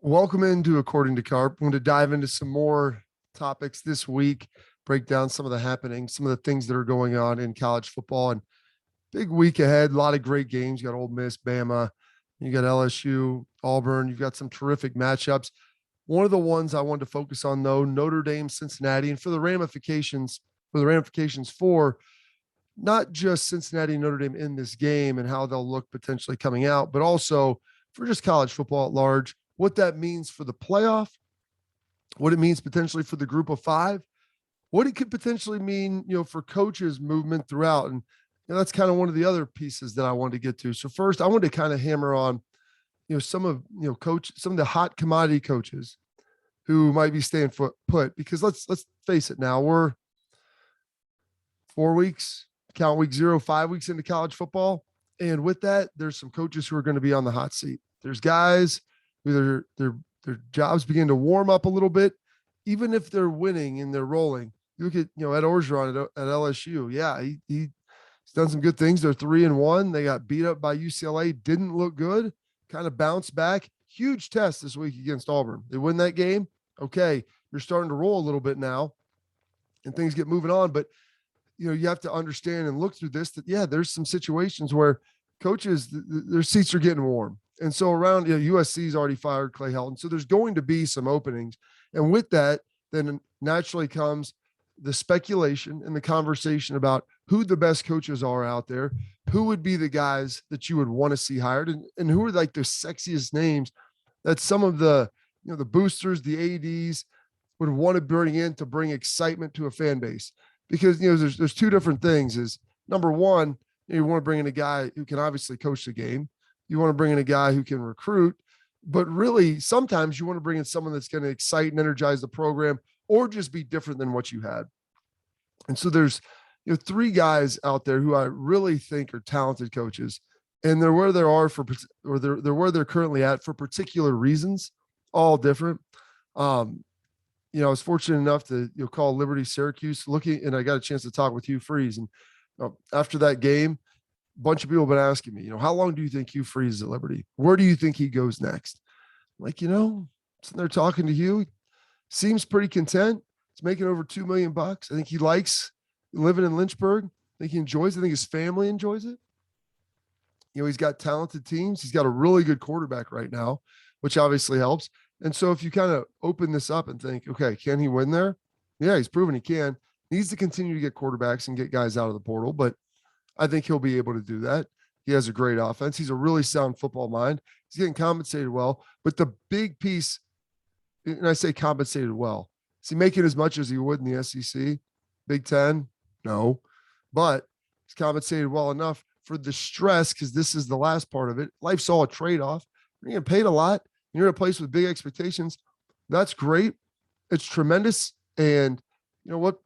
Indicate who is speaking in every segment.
Speaker 1: Welcome into According to Carp. I'm going to dive into some more topics this week, break down some of the happenings, some of the things that are going on in college football, and big week ahead. A lot of great games. You got Ole Miss, Bama, you got LSU, Auburn. You've got some terrific matchups. One of the ones I wanted to focus on, though, Notre Dame, Cincinnati, and for the ramifications for not just Cincinnati and Notre Dame in this game and how they'll look potentially coming out, but also for just college football at large, what that means for the playoff, what it means potentially for the group of five, what it could potentially mean, for coaches' movement throughout. And that's kind of one of the other pieces that I wanted to get to. So first, I wanted to kind of hammer on, some of, some of the hot commodity coaches who might be staying put, because let's face it now, we're 4 weeks, count week 0, 5 weeks into college football. And with that, there's some coaches who are going to be on the hot seat. There's guys who their jobs begin to warm up a little bit, even if they're winning and they're rolling. You look at, Ed Orgeron at LSU. Yeah, he's done some good things. They're 3-1. They got beat up by UCLA. Didn't look good. Kind of bounced back. Huge test this week against Auburn. They win that game. Okay, you're starting to roll a little bit now, and things get moving on. But you have to understand and look through this that, there's some situations where coaches, their seats are getting warm. And so around, USC's already fired Clay Helton. So there's going to be some openings. And with that, then naturally comes the speculation and the conversation about who the best coaches are out there, who would be the guys that you would want to see hired, and who are like the sexiest names that some of the, the boosters, the ADs would want to bring in to bring excitement to a fan base. Because, there's two different things. Is number one, you want to bring in a guy who can obviously coach the game. You want to bring in a guy who can recruit, but really sometimes you want to bring in someone that's going to excite and energize the program or just be different than what you had. And so there's, three guys out there who I really think are talented coaches, and they're where they are or they're where they're currently at for particular reasons, all different. I was fortunate enough to call Liberty Syracuse and I got a chance to talk with Hugh Freeze. And after that game, a bunch of people have been asking me, how long do you think Hugh Freeze is at Liberty? Where do you think he goes next? I'm like, sitting there talking to Hugh, seems pretty content. He's making over $2 million. I think he likes living in Lynchburg. I think he enjoys it. I think his family enjoys it. He's got talented teams. He's got a really good quarterback right now, which obviously helps. And so if you kind of open this up and think, okay, can he win there? Yeah, he's proven he can. Needs to continue to get quarterbacks and get guys out of the portal, but I think he'll be able to do that. He has a great offense. He's a really sound football mind. He's getting compensated well. But the big piece, and I say compensated well, is he making as much as he would in the SEC? Big Ten? No. But he's compensated well enough for the stress, because this is the last part of it. Life's all a trade-off. You're getting paid a lot. You're in a place with big expectations. That's great. It's tremendous. And you know what?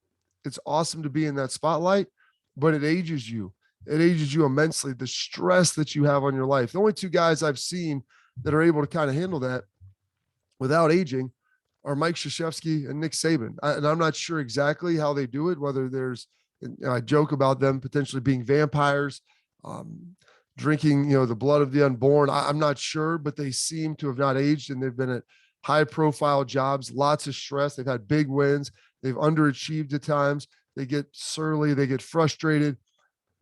Speaker 1: It's awesome to be in that spotlight, but it ages you. It ages you immensely. The stress that you have on your life. The only two guys I've seen that are able to kind of handle that without aging are Mike Krzyzewski and Nick Saban. And I'm not sure exactly how they do it, whether there's, I joke about them potentially being vampires, drinking, the blood of the unborn. I'm not sure, but they seem to have not aged, and they've been at high profile jobs, lots of stress. They've had big wins. They've underachieved at times. They get surly, they get frustrated,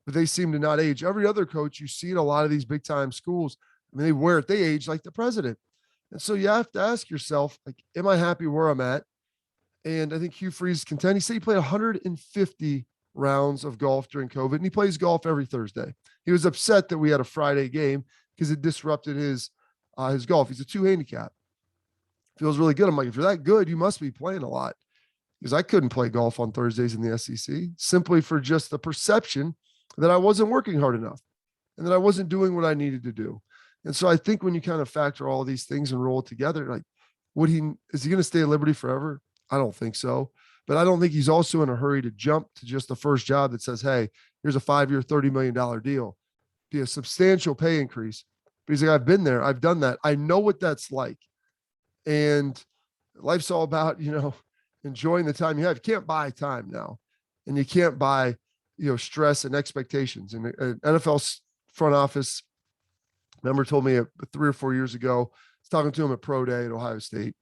Speaker 1: but they seem to not age. Every other coach you see at a lot of these big time schools, they age like the president. And so you have to ask yourself, like, am I happy where I'm at? And I think Hugh Freeze is content. He said he played 150 rounds of golf during COVID, and he plays golf every Thursday. He was upset that we had a Friday game because it disrupted his golf. He's a 2 handicap. Feels really good. I'm like, if you're that good, you must be playing a lot, because I couldn't play golf on Thursdays in the SEC simply for just the perception that I wasn't working hard enough and that I wasn't doing what I needed to do. And so I think when you kind of factor all these things and roll it together, like, is he going to stay at Liberty forever? I don't think so. But I don't think he's also in a hurry to jump to just the first job that says, hey, here's a 5-year, $30 million deal. Be a substantial pay increase. But he's like, I've been there. I've done that. I know what that's like. And life's all about, enjoying the time you have. You can't buy time now. And you can't buy, stress and expectations. And an NFL front office member told me 3 or 4 years ago, was talking to him at pro day at Ohio State.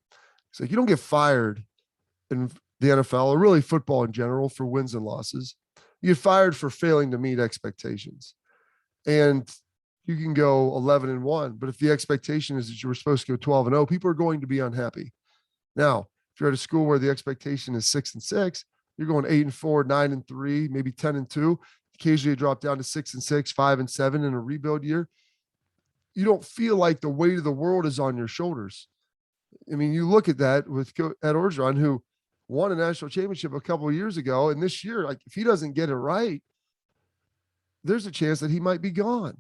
Speaker 1: He's like, you don't get fired in the NFL or really football in general for wins and losses. You get fired for failing to meet expectations. And you can go 11-1, but if the expectation is that you were supposed to go 12-0, people are going to be unhappy. Now, if you're at a school where the expectation is 6-6, you're going 8-4, 9-3, maybe 10-2. Occasionally you drop down to 6-6, 5-7 in a rebuild year. You don't feel like the weight of the world is on your shoulders. I mean, you look at that with Ed Orgeron, who won a national championship a couple of years ago, and this year, like if he doesn't get it right, there's a chance that he might be gone.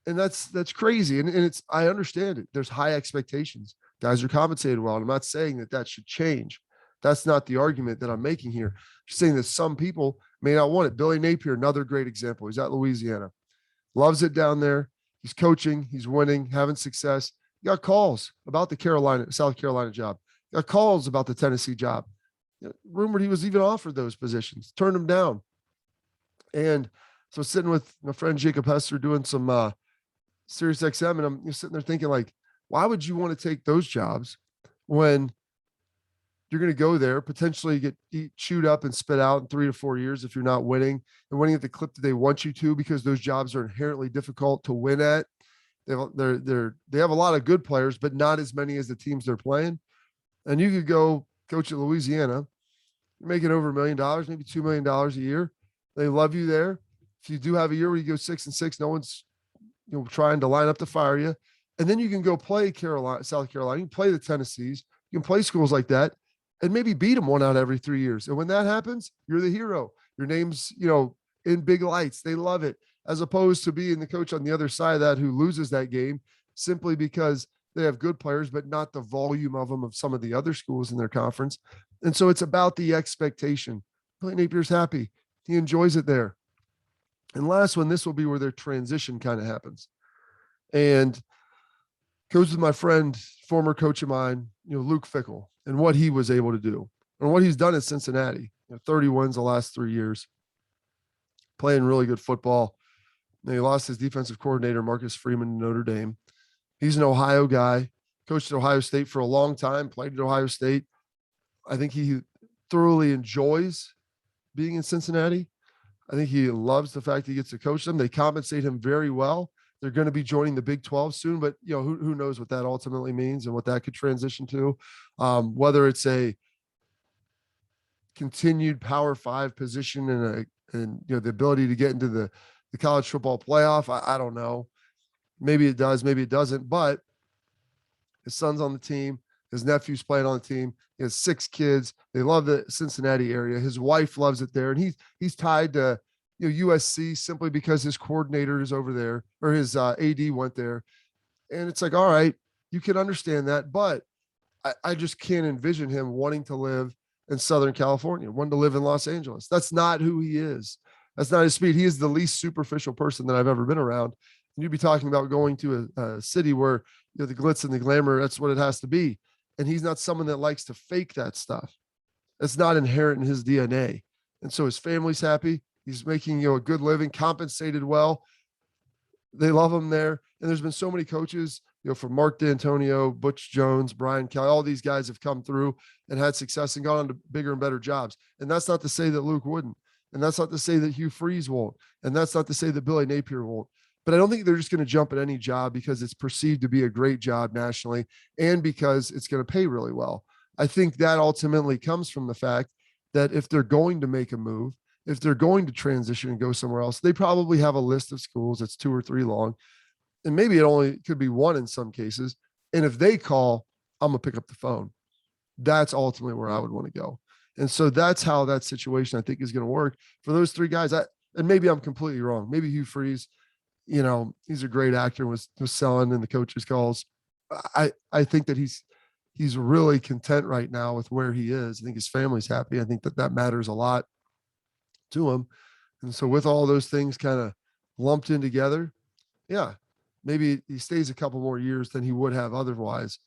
Speaker 1: And that's crazy. And it's, I understand it. There's high expectations. Guys are compensated well. And I'm not saying that should change. That's not the argument that I'm making here. I'm just saying that some people may not want it. Billy Napier, another great example. He's at Louisiana. Loves it down there. He's coaching. He's winning, having success. He got calls about the South Carolina job. He got calls about the Tennessee job. Rumored he was even offered those positions. Turned him down. And so sitting with my friend Jacob Hester doing some Sirius XM, and I'm sitting there thinking, like, why would you want to take those jobs when you're going to go there, potentially get chewed up and spit out in 3 to 4 years if you're not winning and winning at the clip that they want you to, because those jobs are inherently difficult to win at. They have a lot of good players, but not as many as the teams they're playing. And you could go coach at Louisiana, you're making over $1 million, maybe $2 million a year. They love you there. If you do have a year where you go 6-6, no one's trying to line up to fire you. And then you can go play South Carolina. You can play the Tennessees. You can play schools like that and maybe beat them one out every 3 years. And when that happens, you're the hero. Your name's, in big lights. They love it, as opposed to being the coach on the other side of that who loses that game simply because they have good players, but not the volume of them of some of the other schools in their conference. And so it's about the expectation. Billy Napier's happy. He enjoys it there. And last one, this will be where their transition kind of happens. And goes with my friend, former coach of mine, Luke Fickell, and what he was able to do and what he's done at Cincinnati. 30 wins the last 3 years, playing really good football. And he lost his defensive coordinator, Marcus Freeman, to Notre Dame. He's an Ohio guy, coached at Ohio State for a long time, played at Ohio State. I think he thoroughly enjoys being in Cincinnati. I think he loves the fact he gets to coach them. They compensate him very well. They're going to be joining the Big 12 soon, but who knows what that ultimately means and what that could transition to. Whether it's a continued Power 5 position and the ability to get into the college football playoff, I don't know. Maybe it does, maybe it doesn't. But his son's on the team. His nephew's playing on the team. He has 6 kids. They love the Cincinnati area. His wife loves it there, and he's tied to USC simply because his coordinator is over there, or his AD went there. And it's like, all right, you can understand that, but I just can't envision him wanting to live in Southern California, wanting to live in Los Angeles. That's not who he is. That's not his speed. He is the least superficial person that I've ever been around. And you'd be talking about going to a city where the glitz and the glamour, that's what it has to be. And he's not someone that likes to fake that stuff. That's not inherent in his DNA. And so his family's happy. He's making, a good living, compensated well. They love him there. And there's been so many coaches, from Mark D'Antonio, Butch Jones, Brian Kelly, all these guys have come through and had success and gone on to bigger and better jobs. And that's not to say that Luke wouldn't. And that's not to say that Hugh Freeze won't. And that's not to say that Billy Napier won't. But I don't think they're just going to jump at any job because it's perceived to be a great job nationally and because it's going to pay really well. I think that ultimately comes from the fact that if they're going to make a move, if they're going to transition and go somewhere else, they probably have a list of schools that's 2 or 3 long. And maybe it only could be 1 in some cases. And if they call, I'm going to pick up the phone. That's ultimately where I would want to go. And so that's how that situation I think is going to work for those 3 guys. And maybe I'm completely wrong. Maybe Hugh Freeze, he's a great actor, was selling in the coaches' calls. I think that he's really content right now with where he is. I think his family's happy. I think that matters a lot to him. And so with all those things kind of lumped in together, yeah, maybe he stays a couple more years than he would have otherwise.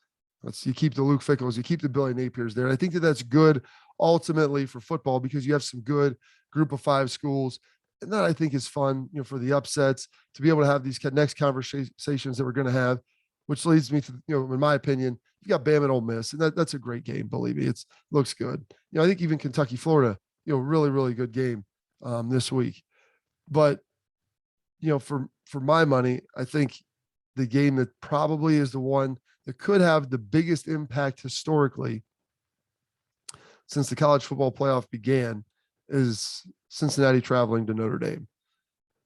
Speaker 1: You keep the Luke Fickells, you keep the Billy Napiers there. And I think that's good ultimately for football because you have some good group of 5 schools. And that I think is fun, for the upsets, to be able to have these next conversations that we're going to have. which leads me to, in my opinion, you got Bama and Ole Miss, and that's a great game. Believe me, looks good. I think even Kentucky, Florida, really, really good game this week. But, for my money, I think the game that probably is the one that could have the biggest impact historically since the college football playoff began is Cincinnati traveling to Notre Dame.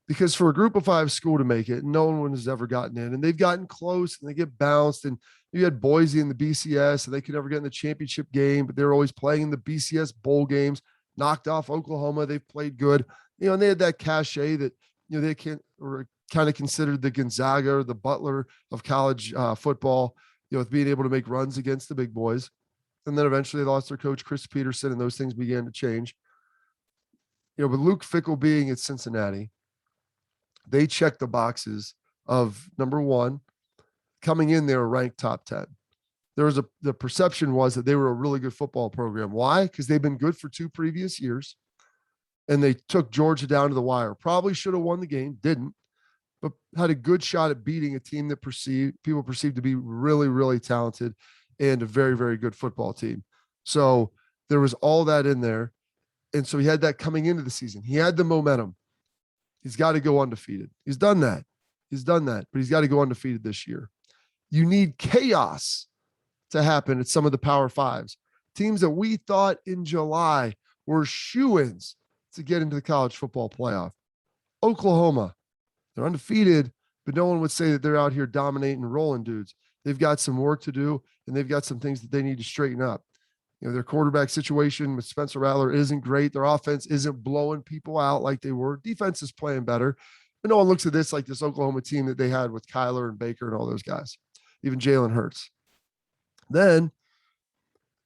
Speaker 1: Because for a group of 5 school to make it, no one has ever gotten in, and they've gotten close and they get bounced. And you had Boise in the BCS, and they could never get in the championship game, but they're always playing in the BCS bowl games, knocked off Oklahoma. They've played good, and they had that cachet that, they can't, or kind of considered the Gonzaga or the Butler of college football, with being able to make runs against the big boys. And then eventually they lost their coach, Chris Peterson, and those things began to change. But Luke Fickell being at Cincinnati, they checked the boxes of, number one, coming in, they were ranked top 10. The perception was that they were a really good football program. Why? Because they've been good for 2 previous years, and they took Georgia down to the wire. Probably should have won the game, didn't, but had a good shot at beating a team that people perceived to be really, really talented and a very, very good football team. So there was all that in there. And so he had that coming into the season. He had the momentum. He's got to go undefeated. He's done that, but he's got to go undefeated this year. You need chaos to happen at some of the Power Fives. Teams that we thought in July were shoo-ins to get into the college football playoff. Oklahoma, they're undefeated, but no one would say that they're out here dominating and rolling dudes. They've got some work to do, and they've got some things that they need to straighten up. Their quarterback situation with Spencer Rattler isn't great. Their offense isn't blowing people out like they were. Defense is playing better. But no one looks at this like this Oklahoma team that they had with Kyler and Baker and all those guys, even Jalen Hurts. Then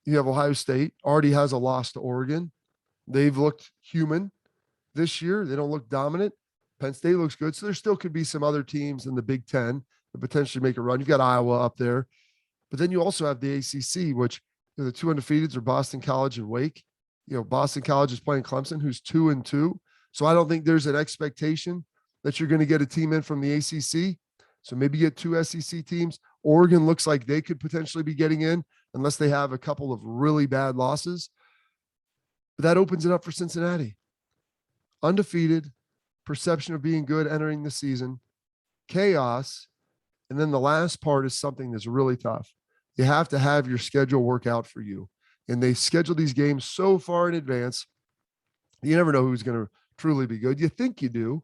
Speaker 1: you have Ohio State, already has a loss to Oregon. They've looked human this year. They don't look dominant. Penn State looks good. So there still could be some other teams in the Big Ten that potentially make a run. You've got Iowa up there. But then you also have the ACC, which the 2 undefeateds are Boston College and Wake. Boston College is playing Clemson, who's 2-2. So I don't think there's an expectation that you're going to get a team in from the ACC. So maybe get 2 SEC teams. Oregon looks like they could potentially be getting in unless they have a couple of really bad losses. But that opens it up for Cincinnati. Undefeated, perception of being good entering the season, chaos. And then the last part is something that's really tough. You have to have your schedule work out for you. And they schedule these games so far in advance, you never know who's going to truly be good. You think you do,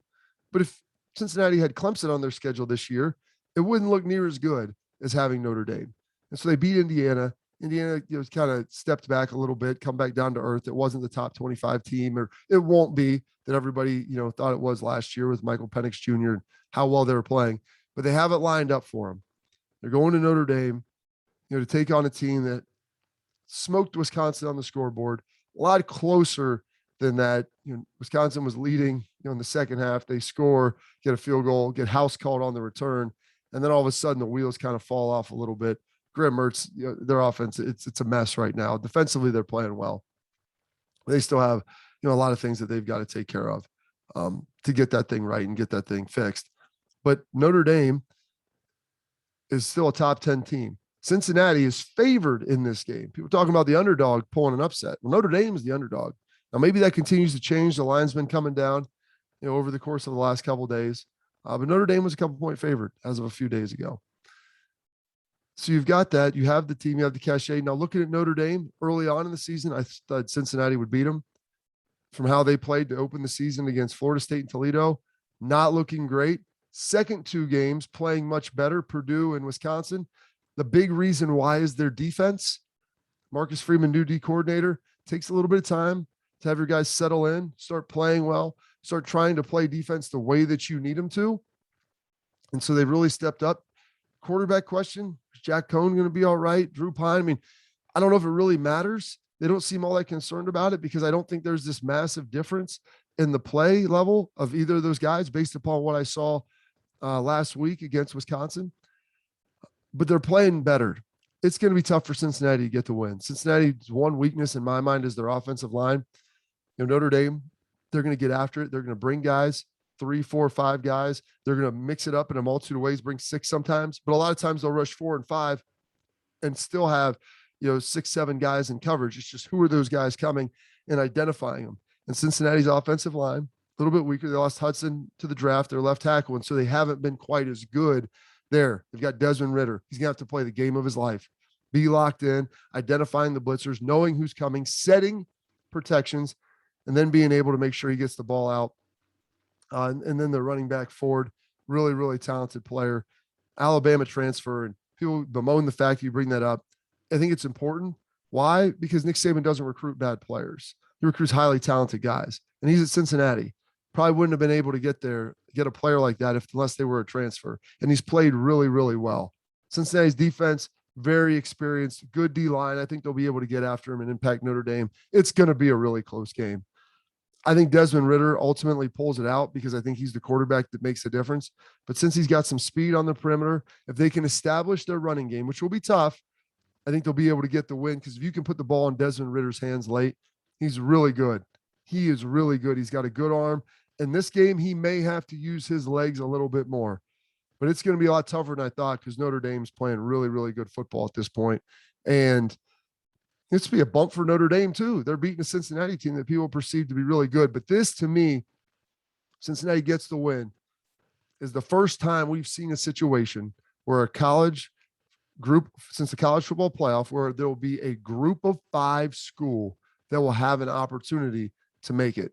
Speaker 1: but if Cincinnati had Clemson on their schedule this year, it wouldn't look near as good as having Notre Dame. And so they beat Indiana. Indiana kind of stepped back a little bit, come back down to earth. It wasn't the top 25 team, or it won't be that everybody, thought it was last year with Michael Penix Jr. and how well they were playing, but they have it lined up for them. They're going to Notre Dame, to take on a team that smoked Wisconsin on the scoreboard, a lot closer than that. Wisconsin was leading, in the second half. They score, get a field goal, get house called on the return, and then all of a sudden the wheels kind of fall off a little bit. Graham Mertz, their offense, it's a mess right now. Defensively, they're playing well. They still have, a lot of things that they've got to take care of to get that thing right and get that thing fixed. But Notre Dame is still a top 10 team. Cincinnati is favored in this game. People talking about the underdog pulling an upset. Well, Notre Dame is the underdog. Now, maybe that continues to change. The line's been coming down, over the course of the last couple of days. But Notre Dame was a couple-point favorite as of a few days ago. So you've got that. You have the team. You have the cachet. Now, looking at Notre Dame early on in the season, I thought Cincinnati would beat them. From how they played to open the season against Florida State and Toledo, not looking great. Second 2 games playing much better, Purdue and Wisconsin. The big reason why is their defense. Marcus Freeman, new D coordinator, takes a little bit of time to have your guys settle in, start playing well, start trying to play defense the way that you need them to. And so they've really stepped up. Quarterback question, is Jack Cohn going to be all right? Drew Pine, I mean, I don't know if it really matters. They don't seem all that concerned about it because I don't think there's this massive difference in the play level of either of those guys based upon what I saw last week against Wisconsin. But they're playing better. It's going to be tough for Cincinnati to get the win. Cincinnati's one weakness in my mind is their offensive line. Notre Dame, they're going to get after it. They're going to bring guys 3, 4, 5 guys. They're going to mix it up in a multitude of ways, bring 6 sometimes, but a lot of times they'll rush 4 and 5 and still have, 6, 7 guys in coverage. It's just who are those guys coming and identifying them. And Cincinnati's offensive line, a little bit weaker. They lost Hudson to the draft, their left tackle, and so they haven't been quite as good there. They've got Desmond Ritter. He's going to have to play the game of his life, be locked in, identifying the blitzers, knowing who's coming, setting protections, and then being able to make sure he gets the ball out. And then the running back Ford, really, really talented player, Alabama transfer. And people bemoan the fact you bring that up. I think it's important. Why? Because Nick Saban doesn't recruit bad players. He recruits highly talented guys. And he's at Cincinnati. Probably wouldn't have been able to get a player like that unless they were a transfer. And he's played really, really well. Cincinnati's defense, very experienced, good D-line. I think they'll be able to get after him and impact Notre Dame. It's going to be a really close game. I think Desmond Ritter ultimately pulls it out because I think he's the quarterback that makes the difference. But since he's got some speed on the perimeter, if they can establish their running game, which will be tough, I think they'll be able to get the win, because if you can put the ball in Desmond Ritter's hands late, he's really good. He is really good. He's got a good arm. In this game, he may have to use his legs a little bit more, but it's going to be a lot tougher than I thought, because Notre Dame's playing really, really good football at this point. And it's be a bump for Notre Dame too. They're beating a Cincinnati team that people perceive to be really good. But this, to me, Cincinnati gets the win, is the first time we've seen a situation where a college group, since the college football playoff, where there will be a group of 5 school that will have an opportunity to make it.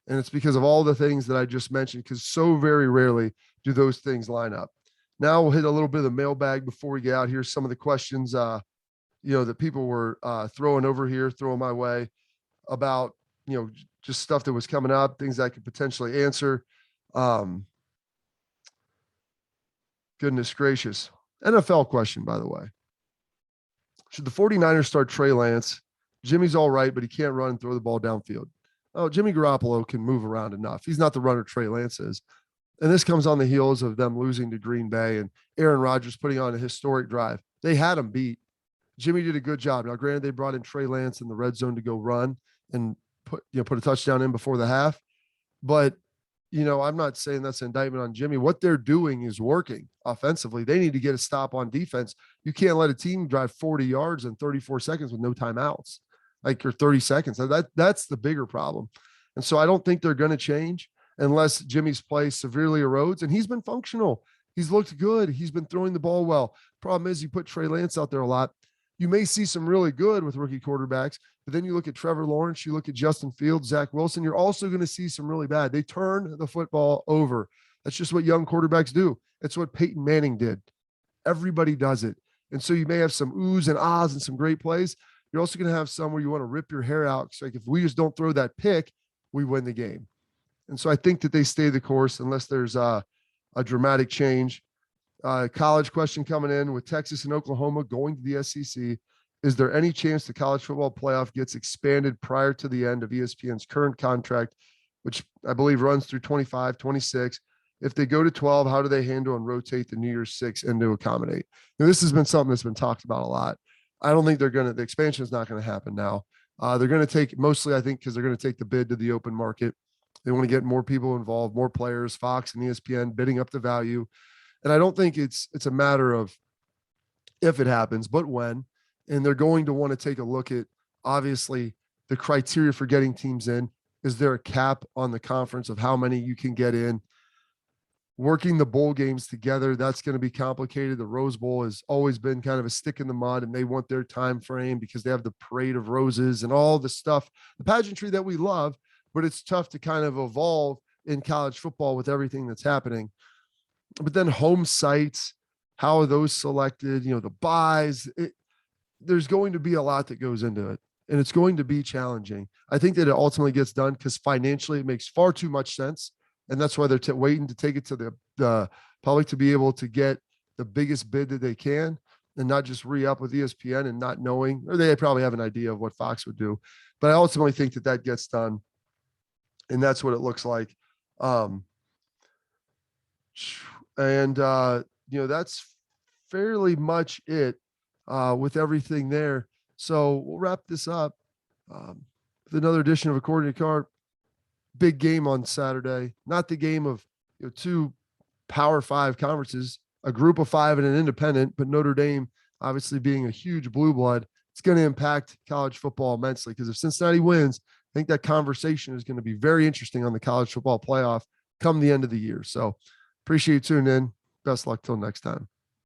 Speaker 1: And it's because of all the things that I just mentioned, because so very rarely do those things line up. Now we'll hit a little bit of the mailbag before we get out here. Some of the questions, that people were throwing my way about, just stuff that was coming up, things I could potentially answer. Goodness gracious. NFL question, by the way. Should the 49ers start Trey Lance? Jimmy's all right, but he can't run and throw the ball downfield. Oh, Jimmy Garoppolo can move around enough. He's not the runner Trey Lance is. And this comes on the heels of them losing to Green Bay and Aaron Rodgers putting on a historic drive. They had him beat. Jimmy did a good job. Now, granted, they brought in Trey Lance in the red zone to go run and put a touchdown in before the half. But, I'm not saying that's an indictment on Jimmy. What they're doing is working offensively. They need to get a stop on defense. You can't let a team drive 40 yards in 34 seconds with no timeouts, or 30 seconds. That's the bigger problem. And so I don't think they're going to change unless Jimmy's play severely erodes. And he's been functional. He's looked good. He's been throwing the ball well. Problem is, you put Trey Lance out there a lot. You may see some really good with rookie quarterbacks, but then you look at Trevor Lawrence, you look at Justin Fields, Zach Wilson, you're also going to see some really bad. They turn the football over. That's just what young quarterbacks do. It's what Peyton Manning did. Everybody does it. And so you may have some oohs and ahs and some great plays. You're also going to have some where you want to rip your hair out. It's like, if we just don't throw that pick, we win the game. And so I think that they stay the course unless there's a dramatic change. College question coming in: with Texas and Oklahoma going to the SEC, is there any chance the college football playoff gets expanded prior to the end of ESPN's current contract, which I believe runs through 25, 26? If they go to 12, how do they handle and rotate the New Year's 6 and to accommodate? Now, this has been something that's been talked about a lot. I don't think the expansion is not going to happen now. They're going to take, mostly I think, because they're going to take the bid to the open market. They want to get more people involved, more players, Fox and ESPN bidding up the value. And I don't think it's a matter of if it happens, but when. And they're going to want to take a look at, obviously, the criteria for getting teams in. Is there a cap on the conference of how many you can get in? Working the bowl games together, that's going to be complicated. The Rose Bowl has always been kind of a stick in the mud, and they want their time frame because they have the parade of roses and all the stuff, the pageantry that we love, but it's tough to kind of evolve in college football with everything that's happening. But then home sites, how are those selected? The buys, there's going to be a lot that goes into it, and it's going to be challenging. I think that it ultimately gets done because financially it makes far too much sense. And that's why they're waiting to take it to the public to be able to get the biggest bid that they can and not just re-up with ESPN and not knowing, or they probably have an idea of what Fox would do. But I ultimately think that gets done, and that's what it looks like. That's fairly much it with everything there. So we'll wrap this up with another edition of According to Carp. big game on Saturday. Not the game of two Power Five conferences, a group of five and an independent, but Notre Dame obviously being a huge blue blood, it's going to impact college football immensely, because if Cincinnati wins, I think that conversation is going to be very interesting on the college football playoff come the end of the year. So appreciate you tuning in. Best luck till next time.